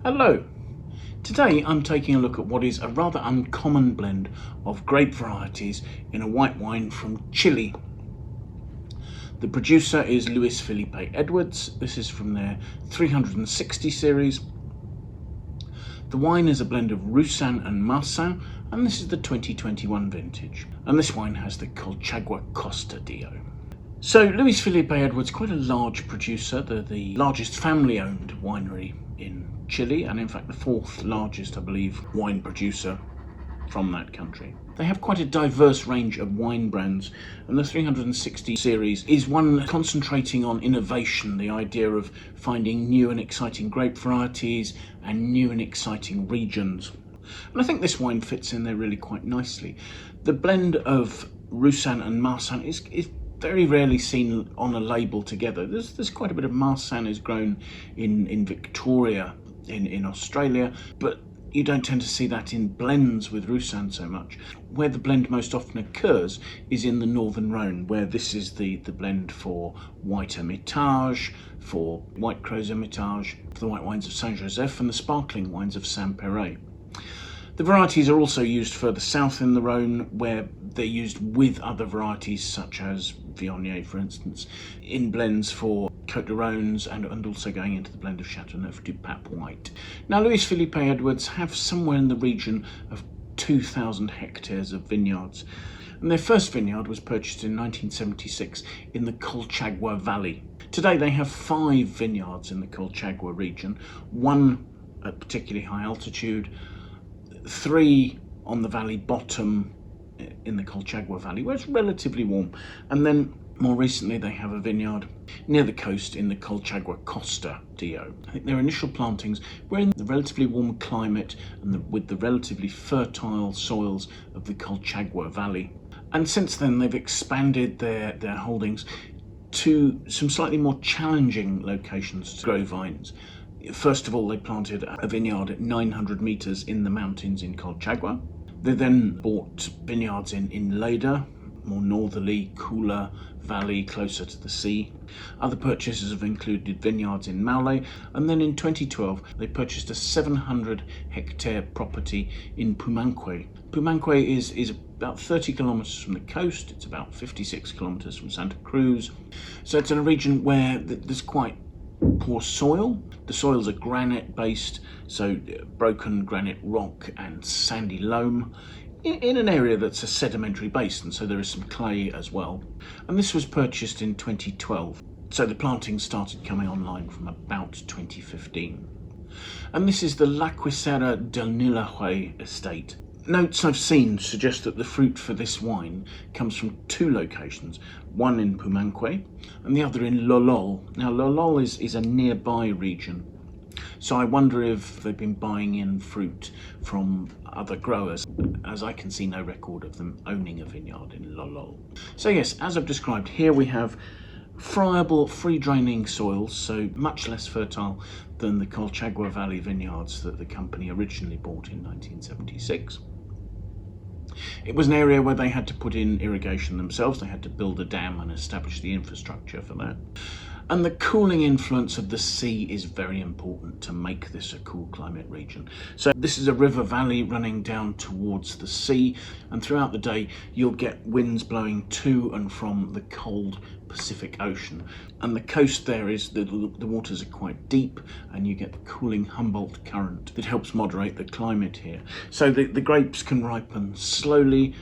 Hello! Today I'm taking a look at what is a rather uncommon blend of grape varieties in a white wine from Chile. The producer is Luis Felipe Edwards. This is from their 360 series. The wine is a blend of Roussanne and Marsanne, and this is the 2021 vintage. And this wine has the Colchagua Costa DO. So Luis Felipe Edwards, quite a large producer. They're the largest family-owned winery in Chile, and in fact the fourth largest, I believe, wine producer from that country. They have quite a diverse range of wine brands, and the 360 series is one concentrating on innovation, the idea of finding new and exciting grape varieties and new and exciting regions. And I think this wine fits in there really quite nicely. The blend of Roussanne and Marsanne is very rarely seen on a label together. There's quite a bit of Marsanne is grown in Victoria in Australia, but you don't tend to see that in blends with Roussanne so much. Where the blend most often occurs is in the northern Rhone, where this is the blend for White Hermitage, for White Crozes Hermitage, for the white wines of Saint Joseph, and the sparkling wines of Saint Peray. The varieties are also used further south in the Rhone, where they're used with other varieties such as Viognier, for instance, in blends for Côte de Rhônes and also going into the blend of Châteauneuf du Pape White. Now, Luis Felipe Edwards have somewhere in the region of 2,000 hectares of vineyards. And their first vineyard was purchased in 1976 in the Colchagua Valley. Today they have 5 vineyards in the Colchagua region, 1 at particularly high altitude, 3 on the valley bottom in the Colchagua Valley, where it's relatively warm, and then more recently they have a vineyard near the coast in the Colchagua Costa DO. I think their initial plantings were in the relatively warm climate and with the relatively fertile soils of the Colchagua Valley. And since then they've expanded their holdings to some slightly more challenging locations to grow vines. First of all, they planted a vineyard at 900 metres in the mountains in Colchagua. They then bought vineyards in Lleida, more northerly, cooler valley closer to the sea. Other purchases have included vineyards in Maule, and then in 2012 they purchased a 700 hectare property in Puquillay. Puquillay is about 30 kilometres from the coast. It's about 56 kilometres from Santa Cruz. So it's in a region where there's quite poor soil. The soils are granite based, so broken granite rock and sandy loam in an area that's a sedimentary basin, so there is some clay as well. And this was purchased in 2012, so the plantings started coming online from about 2015. And this is the La Cuisera del Nilahué estate. Notes I've seen suggest that the fruit for this wine comes from 2 locations, one in Puquillay and the other in Lolol. Now Lolol is a nearby region, so I wonder if they've been buying in fruit from other growers, as I can see no record of them owning a vineyard in Lolol. So yes, as I've described, here we have friable, free-draining soils, so much less fertile than the Colchagua Valley vineyards that the company originally bought in 1976. It was an area where they had to put in irrigation themselves. They had to build a dam and establish the infrastructure for that. And the cooling influence of the sea is very important to make this a cool climate region. So this is a river valley running down towards the sea, and throughout the day you'll get winds blowing to and from the cold Pacific Ocean. And the coast there is, the waters are quite deep, and you get the cooling Humboldt current that helps moderate the climate here. So the grapes can ripen slowly,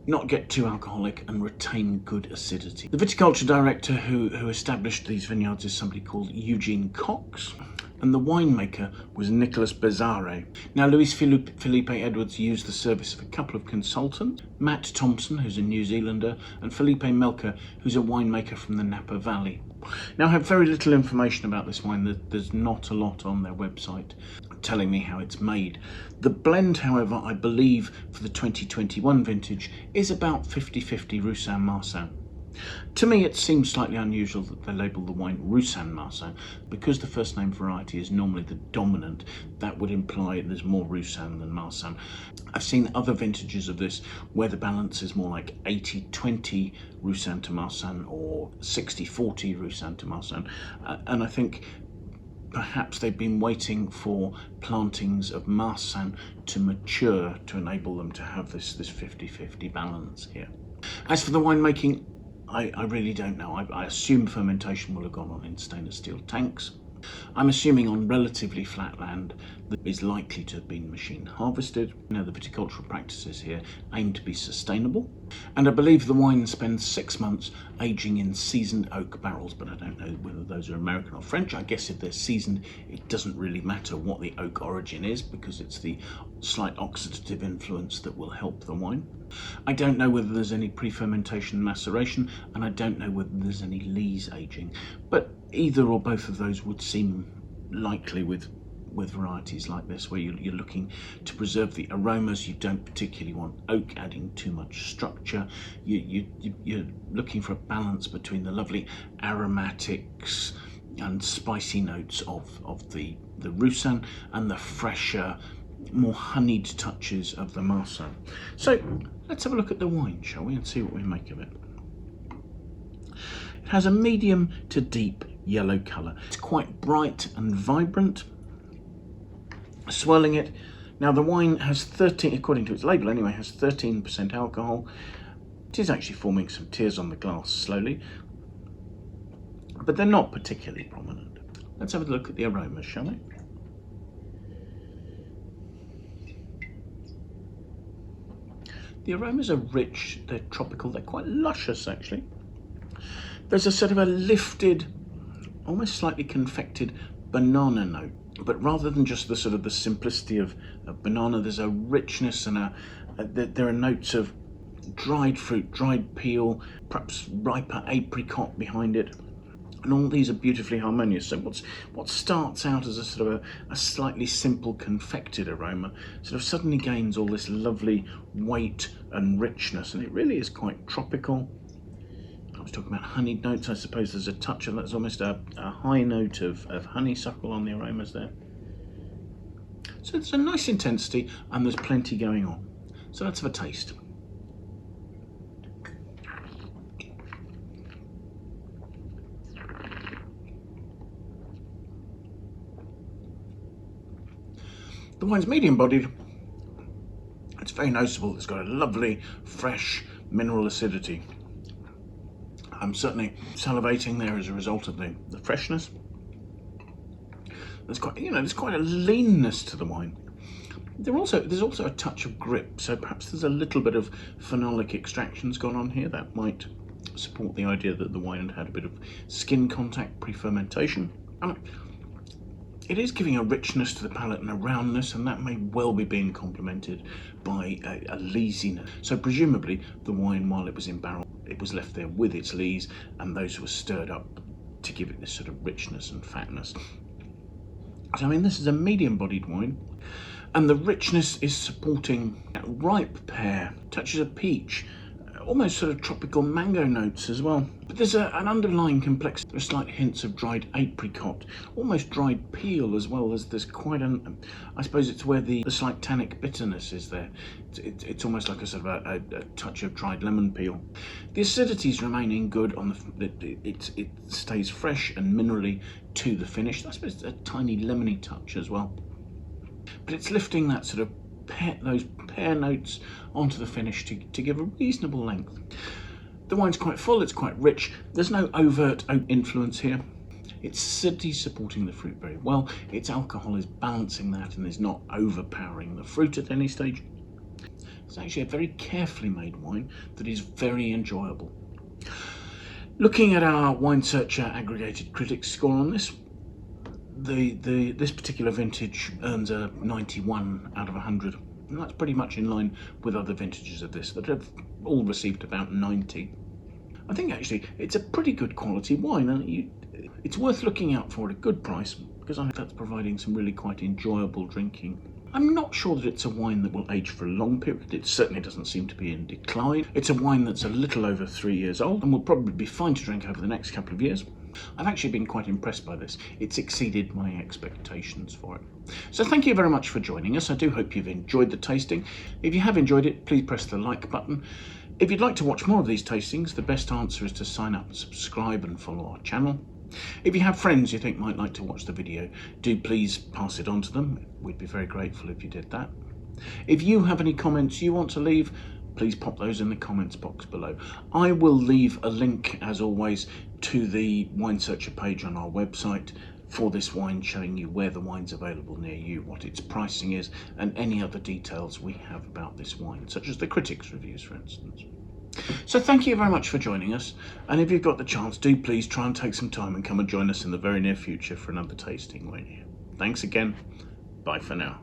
not get too alcoholic, and retain good acidity. The viticulture director who established these vineyards is somebody called Eugene Cox, and the winemaker was Nicolas Bezzare. Now, Luis Felipe Edwards used the service of a couple of consultants, Matt Thompson, who's a New Zealander, and Felipe Melker, who's a winemaker from the Napa Valley. Now, I have very little information about this wine. There's not a lot on their website telling me how it's made. The blend, however, I believe for the 2021 vintage is about 50-50 Roussanne Marsanne. To me, it seems slightly unusual that they label the wine Roussanne Marsanne, because the first name variety is normally the dominant. That would imply there's more Roussanne than Marsanne. I've seen other vintages of this where the balance is more like 80-20 Roussanne to Marsanne or 60-40 Roussanne to Marsanne, and I think perhaps they've been waiting for plantings of Marsanne to mature to enable them to have this 50-50 balance here. As for the winemaking, I really don't know. I assume fermentation will have gone on in stainless steel tanks. I'm assuming on relatively flat land that is likely to have been machine harvested. Now, the viticultural practices here aim to be sustainable, and I believe the wine spends 6 months aging in seasoned oak barrels, but I don't know whether those are American or French. I guess if they're seasoned, it doesn't really matter what the oak origin is, because it's the slight oxidative influence that will help the wine. I don't know whether there's any pre-fermentation maceration, and I don't know whether there's any lees aging, but either or both of those would seem likely with varieties like this, where you're looking to preserve the aromas. You don't particularly want oak adding too much structure. You're looking for a balance between the lovely aromatics and spicy notes of the Roussanne and the fresher, more honeyed touches of the Marsanne. So let's have a look at the wine, shall we, and see what we make of it. It has a medium to deep yellow colour. It's quite bright and vibrant. Swirling it, now the wine has 13, according to its label anyway, has 13% alcohol. It is actually forming some tears on the glass slowly, but they're not particularly prominent. Let's have a look at the aromas, shall we? The aromas are rich, they're tropical, they're quite luscious actually. There's a sort of a lifted, almost slightly confected banana note, but rather than just the sort of the simplicity of banana, there's a richness and there are notes of dried fruit, dried peel, perhaps riper apricot behind it. And all these are beautifully harmonious. So what starts out as a sort of a slightly simple confected aroma sort of suddenly gains all this lovely weight and richness, and it really is quite tropical. I was talking about honeyed notes. I suppose there's a touch of that. There's almost a high note of honeysuckle on the aromas there. So it's a nice intensity, and there's plenty going on. So let's have a taste. The wine's medium-bodied. It's very noticeable. It's got a lovely, fresh mineral acidity. I'm certainly salivating there as a result of the freshness. There's quite a leanness to the wine. There's also a touch of grip, so perhaps there's a little bit of phenolic extractions gone on here that might support the idea that the wine had a bit of skin contact pre-fermentation. It is giving a richness to the palate and a roundness, and that may well be being complemented by a leesiness. So presumably the wine, while it was in barrel, it was left there with its lees, and those were stirred up to give it this sort of richness and fatness. So I mean, this is a medium-bodied wine, and the richness is supporting ripe pear, touches of peach, almost sort of tropical mango notes as well. But there's an underlying complexity. There's slight hints of dried apricot, almost dried peel as well. There's quite I suppose it's where the slight tannic bitterness is there. It's almost like a sort of a touch of dried lemon peel. The acidity's remaining good on it stays fresh and minerally to the finish. I suppose a tiny lemony touch as well. But it's lifting that sort of those pear notes onto the finish to give a reasonable length. The wine's quite full, it's quite rich. There's no overt oak influence here. Its acidity supporting the fruit very well. Its alcohol is balancing that and is not overpowering the fruit at any stage. It's actually a very carefully made wine that is very enjoyable. Looking at our Wine Searcher aggregated critics score on this, this particular vintage earns a 91 out of 100, and that's pretty much in line with other vintages of this that have all received about 90. I think actually it's a pretty good quality wine, and it's worth looking out for at a good price, because I think that's providing some really quite enjoyable drinking. I'm not sure that it's a wine that will age for a long period. It certainly doesn't seem to be in decline. It's a wine that's a little over 3 years old and will probably be fine to drink over the next couple of years. I've actually been quite impressed by this. It's exceeded my expectations for it. So thank you very much for joining us. I do hope you've enjoyed the tasting. If you have enjoyed it, please press the like button. If you'd like to watch more of these tastings, the best answer is to sign up and subscribe and follow our channel. If you have friends you think might like to watch the video, do please pass it on to them. We'd be very grateful if you did that. If you have any comments you want to leave, please pop those in the comments box below. I will leave a link, as always, to the wine searcher page on our website for this wine, showing you where the wine's available near you, what its pricing is, and any other details we have about this wine, such as the critics' reviews, for instance. So thank you very much for joining us, and if you've got the chance, do please try and take some time and come and join us in the very near future for another tasting, won't you? Thanks again. Bye for now.